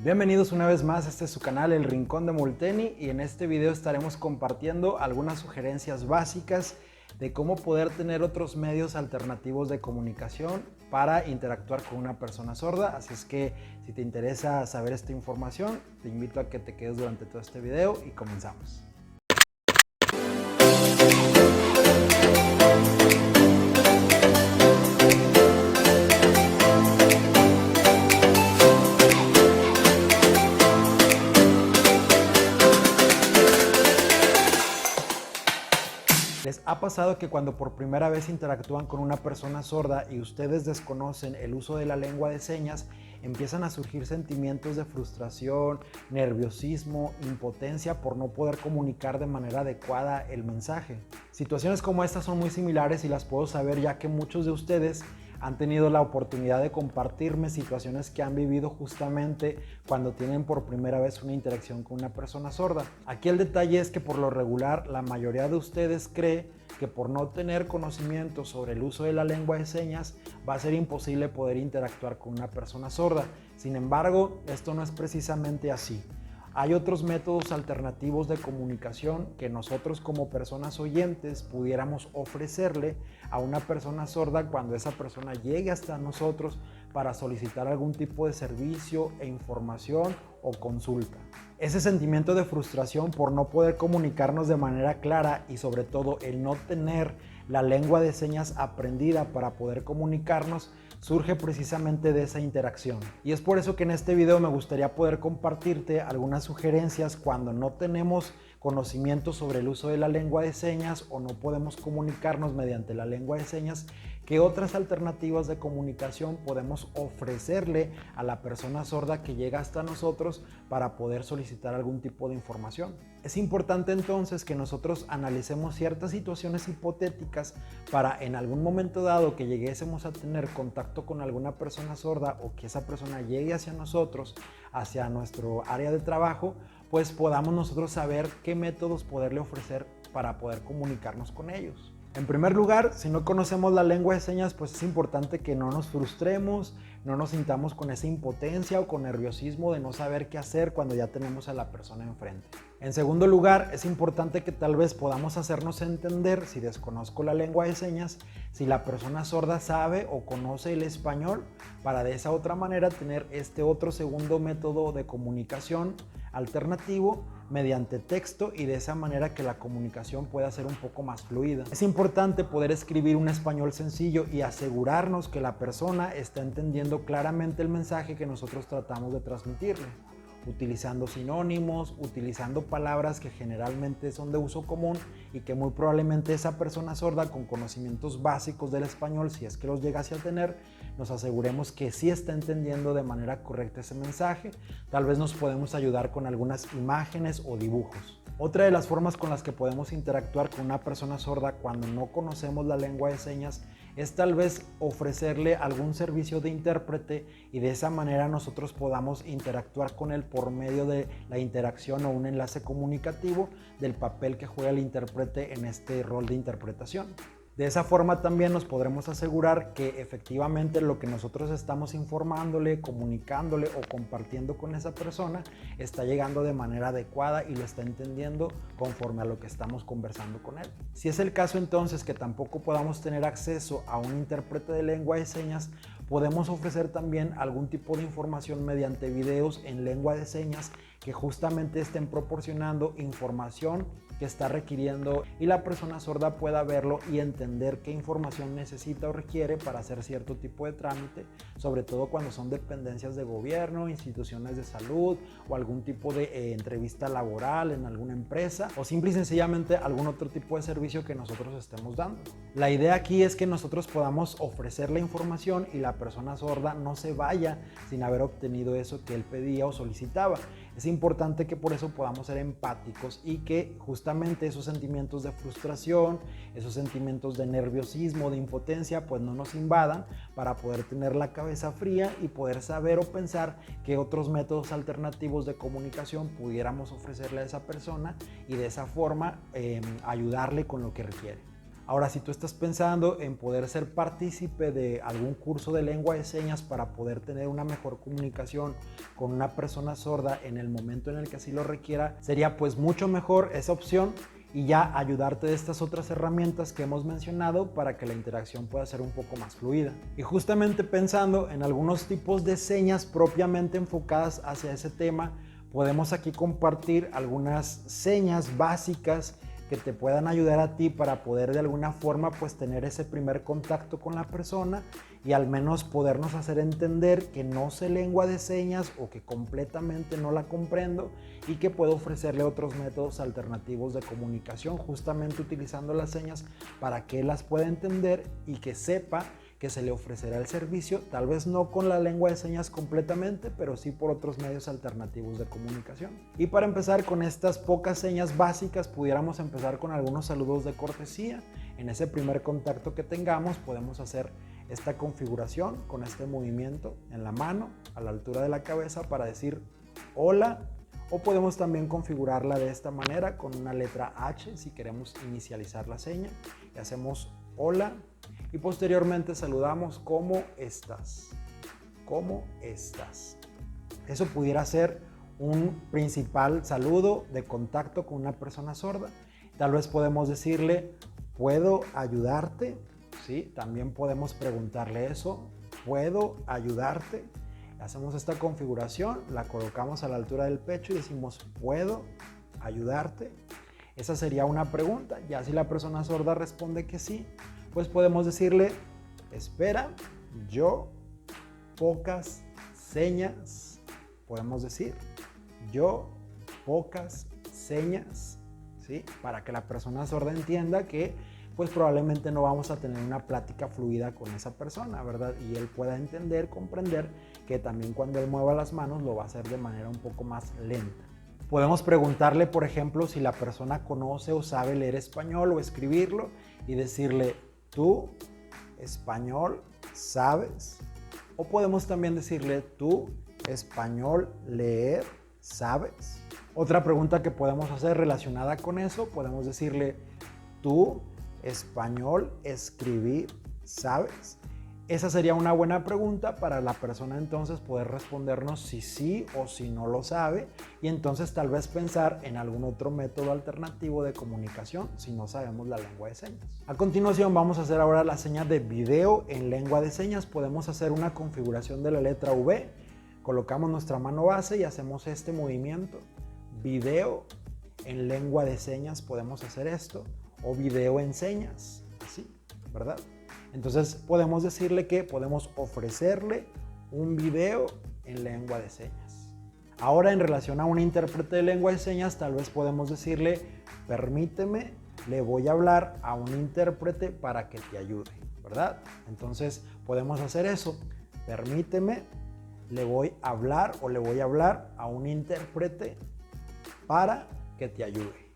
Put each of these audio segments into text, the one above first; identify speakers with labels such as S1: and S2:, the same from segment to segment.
S1: Bienvenidos una vez más a este es su canal El Rincón de Molteni y en este video estaremos compartiendo algunas sugerencias básicas de cómo poder tener otros medios alternativos de comunicación para interactuar con una persona sorda. Así es que si te interesa saber esta información, te invito a que te quedes durante todo este video y comenzamos. ¿Les ha pasado que cuando por primera vez interactúan con una persona sorda y ustedes desconocen el uso de la lengua de señas, empiezan a surgir sentimientos de frustración, nerviosismo, impotencia por no poder comunicar de manera adecuada el mensaje? Situaciones como estas son muy similares y las puedo saber ya que muchos de ustedes han tenido la oportunidad de compartirme situaciones que han vivido justamente cuando tienen por primera vez una interacción con una persona sorda. Aquí el detalle es que por lo regular la mayoría de ustedes cree que por no tener conocimiento sobre el uso de la lengua de señas va a ser imposible poder interactuar con una persona sorda. Sin embargo, esto no es precisamente así. Hay otros métodos alternativos de comunicación que nosotros como personas oyentes pudiéramos ofrecerle a una persona sorda cuando esa persona llegue hasta nosotros para solicitar algún tipo de servicio e información o consulta. Ese sentimiento de frustración por no poder comunicarnos de manera clara y sobre todo el no tener la lengua de señas aprendida para poder comunicarnos surge precisamente de esa interacción. Y es por eso que en este video me gustaría poder compartirte algunas sugerencias cuando no tenemos conocimiento sobre el uso de la lengua de señas o no podemos comunicarnos mediante la lengua de señas, qué otras alternativas de comunicación podemos ofrecerle a la persona sorda que llega hasta nosotros para poder solicitar algún tipo de información. Es importante entonces que nosotros analicemos ciertas situaciones hipotéticas para en algún momento dado que lleguésemos a tener contacto con alguna persona sorda o que esa persona llegue hacia nosotros, hacia nuestro área de trabajo, pues podamos nosotros saber qué métodos poderle ofrecer para poder comunicarnos con ellos. En primer lugar, si no conocemos la lengua de señas, pues es importante que no nos frustremos, no nos sintamos con esa impotencia o con nerviosismo de no saber qué hacer cuando ya tenemos a la persona enfrente. En segundo lugar, es importante que tal vez podamos hacernos entender, si desconozco la lengua de señas, si la persona sorda sabe o conoce el español, para de esa otra manera tener este otro segundo método de comunicación alternativo mediante texto y de esa manera que la comunicación pueda ser un poco más fluida. Es importante poder escribir un español sencillo y asegurarnos que la persona está entendiendo claramente el mensaje que nosotros tratamos de transmitirle, utilizando sinónimos, utilizando palabras que generalmente son de uso común y que muy probablemente esa persona sorda con conocimientos básicos del español, si es que los llegase a tener, nos aseguremos que sí está entendiendo de manera correcta ese mensaje. Tal vez nos podemos ayudar con algunas imágenes o dibujos. Otra de las formas con las que podemos interactuar con una persona sorda cuando no conocemos la lengua de señas es tal vez ofrecerle algún servicio de intérprete y de esa manera nosotros podamos interactuar con él por medio de la interacción o un enlace comunicativo del papel que juega el intérprete en este rol de interpretación. De esa forma también nos podremos asegurar que efectivamente lo que nosotros estamos informándole, comunicándole o compartiendo con esa persona está llegando de manera adecuada y lo está entendiendo conforme a lo que estamos conversando con él. Si es el caso entonces que tampoco podamos tener acceso a un intérprete de lengua de señas, podemos ofrecer también algún tipo de información mediante videos en lengua de señas que justamente estén proporcionando información que está requiriendo y la persona sorda pueda verlo y entender qué información necesita o requiere para hacer cierto tipo de trámite, sobre todo cuando son dependencias de gobierno, instituciones de salud o algún tipo de entrevista laboral en alguna empresa o simple y sencillamente algún otro tipo de servicio que nosotros estemos dando. La idea aquí es que nosotros podamos ofrecer la información y la persona sorda no se vaya sin haber obtenido eso que él pedía o solicitaba. Es importante que por eso podamos ser empáticos y que justamente esos sentimientos de frustración, esos sentimientos de nerviosismo, de impotencia, pues no nos invadan para poder tener la cabeza fría y poder saber o pensar qué otros métodos alternativos de comunicación pudiéramos ofrecerle a esa persona y de esa forma ayudarle con lo que requiere. Ahora, si tú estás pensando en poder ser partícipe de algún curso de lengua de señas para poder tener una mejor comunicación con una persona sorda en el momento en el que así lo requiera, sería pues mucho mejor esa opción y ya ayudarte de estas otras herramientas que hemos mencionado para que la interacción pueda ser un poco más fluida. Y justamente pensando en algunos tipos de señas propiamente enfocadas hacia ese tema, podemos aquí compartir algunas señas básicas que te puedan ayudar a ti para poder de alguna forma pues tener ese primer contacto con la persona y al menos podernos hacer entender que no sé lengua de señas o que completamente no la comprendo y que puedo ofrecerle otros métodos alternativos de comunicación justamente utilizando las señas para que él las pueda entender y que sepa que se le ofrecerá el servicio, tal vez no con la lengua de señas completamente, pero sí por otros medios alternativos de comunicación. Y para empezar con estas pocas señas básicas, pudiéramos empezar con algunos saludos de cortesía. En ese primer contacto que tengamos, podemos hacer esta configuración con este movimiento en la mano, a la altura de la cabeza, para decir hola, o podemos también configurarla de esta manera con una letra H si queremos inicializar la seña y hacemos hola. Y posteriormente saludamos ¿cómo estás? ¿Cómo estás? Eso pudiera ser un principal saludo de contacto con una persona sorda. Tal vez podemos decirle ¿puedo ayudarte? ¿Sí? También podemos preguntarle eso, ¿puedo ayudarte? Hacemos esta configuración, la colocamos a la altura del pecho y decimos ¿puedo ayudarte? Esa sería una pregunta. Ya si la persona sorda responde que sí, pues podemos decirle, espera, yo, pocas señas, podemos decir, yo, pocas señas, ¿sí? Para que la persona sorda entienda que pues probablemente no vamos a tener una plática fluida con esa persona, ¿verdad? Y él pueda entender, comprender que también cuando él mueva las manos lo va a hacer de manera un poco más lenta. Podemos preguntarle, por ejemplo, si la persona conoce o sabe leer español o escribirlo y decirle, ¿tú español sabes? O podemos también decirle, ¿tú español leer sabes? Otra pregunta que podemos hacer relacionada con eso, podemos decirle, ¿tú español escribir sabes? Esa sería una buena pregunta para la persona entonces poder respondernos si sí o si no lo sabe y entonces tal vez pensar en algún otro método alternativo de comunicación si no sabemos la lengua de señas. A continuación vamos a hacer ahora la seña de video en lengua de señas. Podemos hacer una configuración de la letra V, colocamos nuestra mano base y hacemos este movimiento. Video en lengua de señas podemos hacer esto o video en señas, así, ¿verdad? Entonces podemos decirle que podemos ofrecerle un video en lengua de señas. Ahora en relación a un intérprete de lengua de señas, tal vez podemos decirle, permíteme, le voy a hablar a un intérprete para que te ayude, ¿verdad? Entonces podemos hacer eso, permíteme, le voy a hablar o le voy a hablar a un intérprete para que te ayude.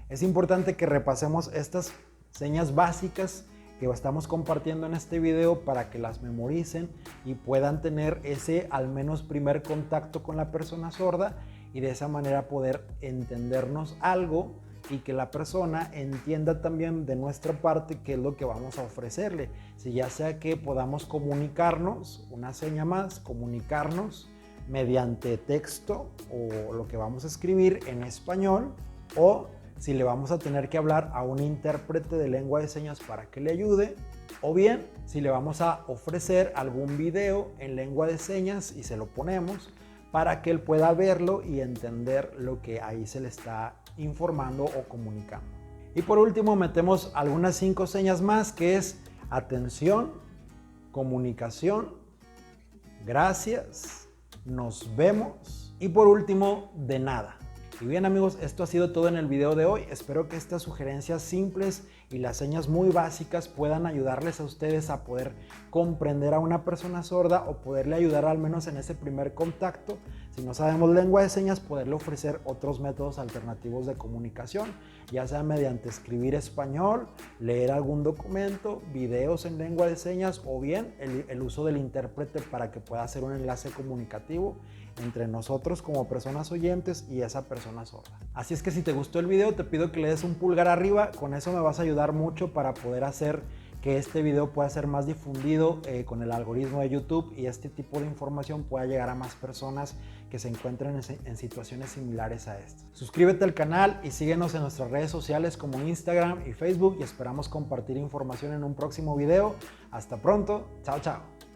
S1: Es importante que repasemos estas señas básicas que estamos compartiendo en este video para que las memoricen y puedan tener ese al menos primer contacto con la persona sorda y de esa manera poder entendernos algo y que la persona entienda también de nuestra parte qué es lo que vamos a ofrecerle. Si ya sea que podamos comunicarnos, una seña más, comunicarnos mediante texto o lo que vamos a escribir en español o si le vamos a tener que hablar a un intérprete de lengua de señas para que le ayude, o bien si le vamos a ofrecer algún video en lengua de señas y se lo ponemos para que él pueda verlo y entender lo que ahí se le está informando o comunicando. Y por último metemos algunas 5 señas más que es atención, comunicación, gracias, nos vemos y por último de nada. Y bien amigos, esto ha sido todo en el video de hoy. Espero que estas sugerencias simples y las señas muy básicas puedan ayudarles a ustedes a poder comprender a una persona sorda o poderle ayudar al menos en ese primer contacto. Si no sabemos lengua de señas, poderle ofrecer otros métodos alternativos de comunicación, ya sea mediante escribir español, leer algún documento, videos en lengua de señas o bien el uso del intérprete para que pueda hacer un enlace comunicativo entre nosotros como personas oyentes y esa persona sorda. Así es que si te gustó el video, te pido que le des un pulgar arriba, con eso me vas a ayudar ayudar mucho para poder hacer que este video pueda ser más difundido con el algoritmo de YouTube y este tipo de información pueda llegar a más personas que se encuentren en situaciones similares a esta. Suscríbete al canal y síguenos en nuestras redes sociales como Instagram y Facebook y esperamos compartir información en un próximo video. Hasta pronto, chao chao.